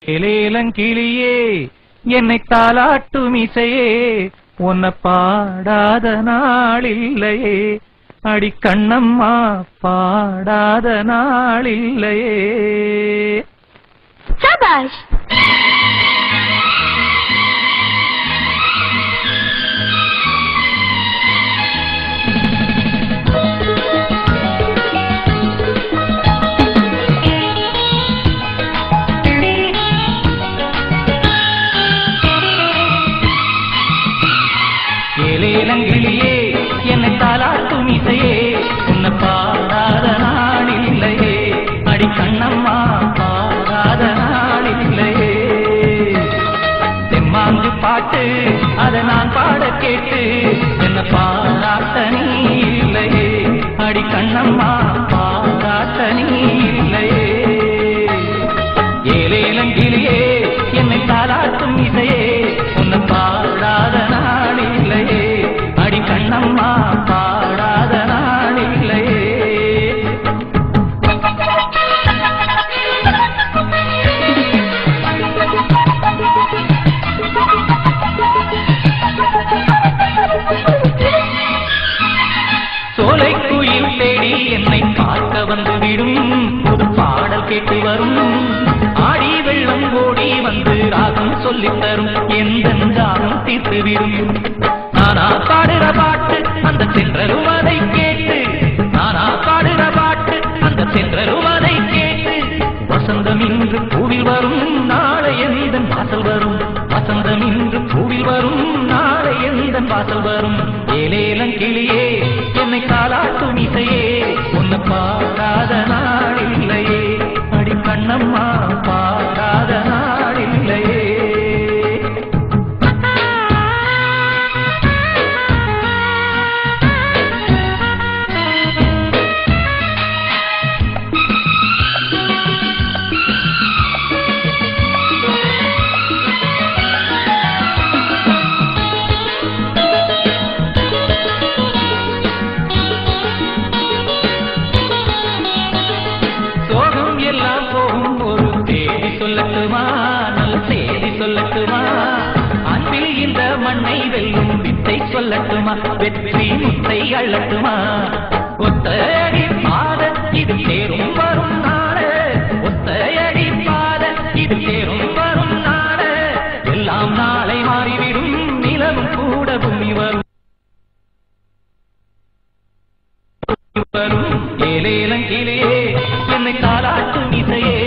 ஏலேலங்கிளியே என்னை தாலாட்டும் இசையே உன்னை பாடாத நாளில்லையே அடி கண்ணம்மா பாடாத நாளில்லையே. சபாஷ். ஏலேலங்கிளியே என்னை தாலாட்டும் இசையே உன்னை பாடாத நாளில்லையே அடி கண்ணம்மா பாடாத நாளில்லையே. தெம்மாங்கு பாட்டு அதை நான் பாட கேட்டு என்னை பாராட்ட நீ இல்லையே அடி கண்ணம்மா பாராட்ட நீ இல்லையே. ஏலேலங்கிளியே என்னை தாலாட்டும் இசையே உன்னை பாடாத நாளில்லையே அடி கண்ணம்மா பாடாத நாளில்லையே. சோலை குயில் தேடி என்னை பார்க்க வந்து விடும் புது பாடல் கேட்டு வரும் ஆடி வெள்ளம் ஓடி வந்து ராகம் சொல்லித் தரும் எந்த தாகம் தீர்த்து விடும். நானா பாடுற பாட்டு அந்த சென்றரும் அதை கேட்டு நானா பாடுற பாட்டு அந்த சென்றரும் அதை கேட்டு வசந்தம் இன்று பூவில் வரும் நாளை எந்த வாசல் வரும் வசந்தம் இன்று பூவில் வரும் நாளை எந்த வாசல் வரும். ஏலேலங்கிளியே என்னை தாலாட்டும் இசையே உன்னை பாடாத நாளில்லையே அடி கண்ணம்மா பாடாத நாளில்லையே. சோகம் எல்லாம் போகும் ஒரு தேதி சொல்லட்டுமா நல்ல செய்தி சொல்லட்டுமா அன்பில் இந்த மண்ணை வெல்லும் வித்தை சொல்லட்டுமா வெற்றி முத்தை அள்ளட்டுமா. ஒத்தையடி பாத இது தேரும் வரும் நாடு ஒத்தையடி பாத இது தேரும் வரும் நாடு எல்லாம் நாளை மாறிவிடும் நிலவும் கூட பூமி வரும். ஏலேலங்கிளியே என்னை தாலாட்டும் இசையே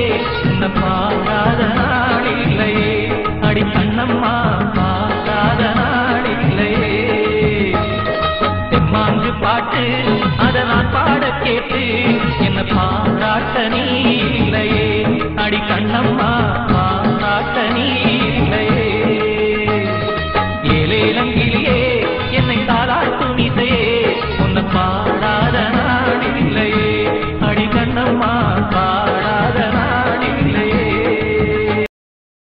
உன்னை பாடாத நாளில்லையே அடி கண்ணம்மா பாடாத நாளில்லையே. தெம்மாங்கு பாட்டு அதை நான் பாட கேட்டு என்னை பாராட்ட நீ இல்லையே அடி கண்ணம்மா பாராட்ட நீ இல்லையே. ஏலேலங்கிளியே என்னை தாலாட்டும் இசையே உன்னை